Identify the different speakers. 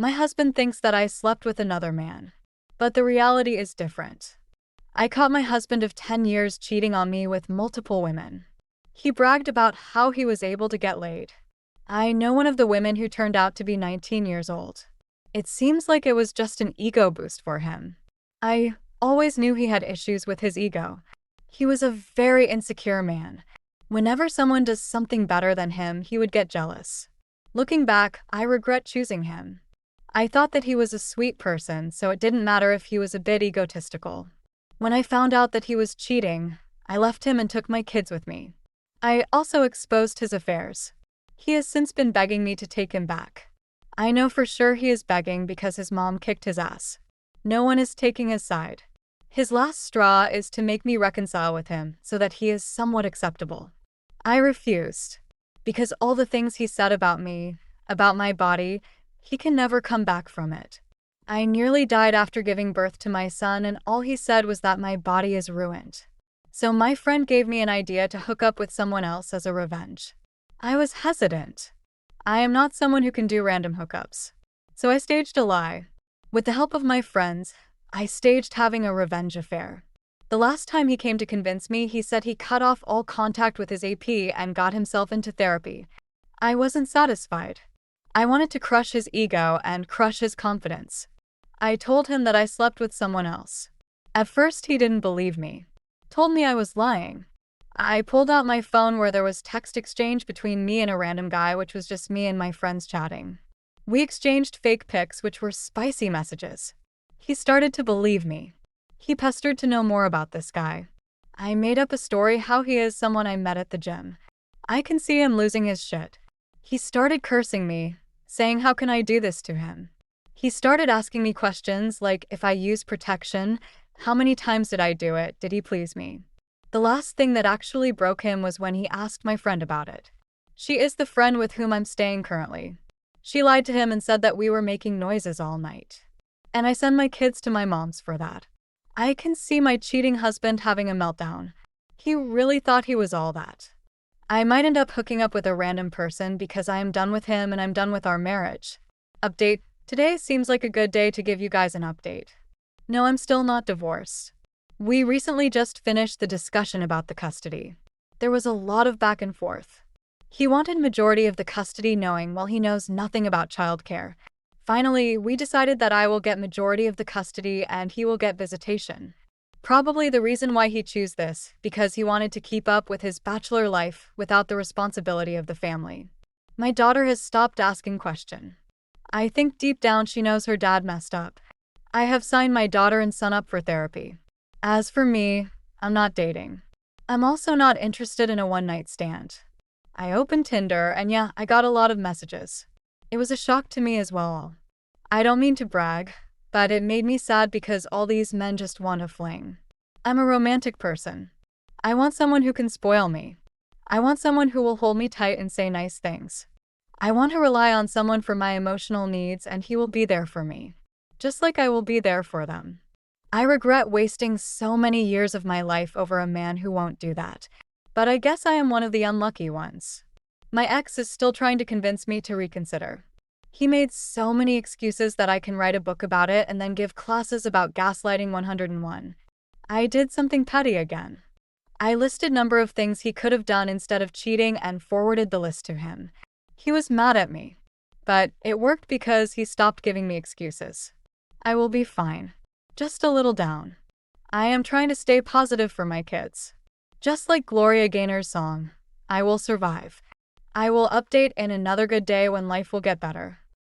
Speaker 1: My husband thinks that I slept with another man. But the reality is different. I caught my husband of 10 years cheating on me with multiple women. He bragged about how he was able to get laid. I know one of the women who turned out to be 19 years old. It seems like it was just an ego boost for him. I always knew he had issues with his ego. He was a very insecure man. Whenever someone does something better than him, he would get jealous. Looking back, I regret choosing him. I thought that he was a sweet person, so it didn't matter if he was a bit egotistical. When I found out that he was cheating, I left him and took my kids with me. I also exposed his affairs. He has since been begging me to take him back. I know for sure he is begging because his mom kicked his ass. No one is taking his side. His last straw is to make me reconcile with him so that he is somewhat acceptable. I refused. Because all the things he said about me, about my body, he can never come back from it. I nearly died after giving birth to my son, and all he said was that my body is ruined. So my friend gave me an idea to hook up with someone else as a revenge. I was hesitant. I am not someone who can do random hookups. So I staged a lie. With the help of my friends, I staged having a revenge affair. The last time he came to convince me, he said he cut off all contact with his AP and got himself into therapy. I wasn't satisfied. I wanted to crush his ego and crush his confidence. I told him that I slept with someone else. At first, he didn't believe me. Told me I was lying. I pulled out my phone where there was text exchange between me and a random guy, which was just me and my friends chatting. We exchanged fake pics, which were spicy messages. He started to believe me. He pestered to know more about this guy. I made up a story how he is someone I met at the gym. I can see him losing his shit. He started cursing me, saying how can I do this to him. He started asking me questions like if I use protection, how many times did I do it, did he please me? The last thing that actually broke him was when he asked my friend about it. She is the friend with whom I'm staying currently. She lied to him and said that we were making noises all night. And I send my kids to my mom's for that. I can see my cheating husband having a meltdown. He really thought he was all that. I might end up hooking up with a random person because I am done with him and I'm done with our marriage. Update: today seems like a good day to give you guys an update. No, I'm still not divorced. We recently just finished the discussion about the custody. There was a lot of back and forth. He wanted majority of the custody knowing while he knows nothing about childcare. Finally, we decided that I will get majority of the custody and he will get visitation. Probably the reason why he chose this, because he wanted to keep up with his bachelor life without the responsibility of the family. My daughter has stopped asking questions. I think deep down she knows her dad messed up. I have signed my daughter and son up for therapy. As for me, I'm not dating. I'm also not interested in a one-night stand. I opened Tinder and yeah, I got a lot of messages. It was a shock to me as well. I don't mean to brag, but it made me sad because all these men just want a fling. I'm a romantic person. I want someone who can spoil me. I want someone who will hold me tight and say nice things. I want to rely on someone for my emotional needs and he will be there for me. Just like I will be there for them. I regret wasting so many years of my life over a man who won't do that. But I guess I am one of the unlucky ones. My ex is still trying to convince me to reconsider. He made so many excuses that I can write a book about it and then give classes about gaslighting 101. I did something petty again. I listed number of things he could have done instead of cheating and forwarded the list to him. He was mad at me. But it worked because he stopped giving me excuses. I will be fine. Just a little down. I am trying to stay positive for my kids. Just like Gloria Gaynor's song, I will survive. I will update in another good day when life will get better.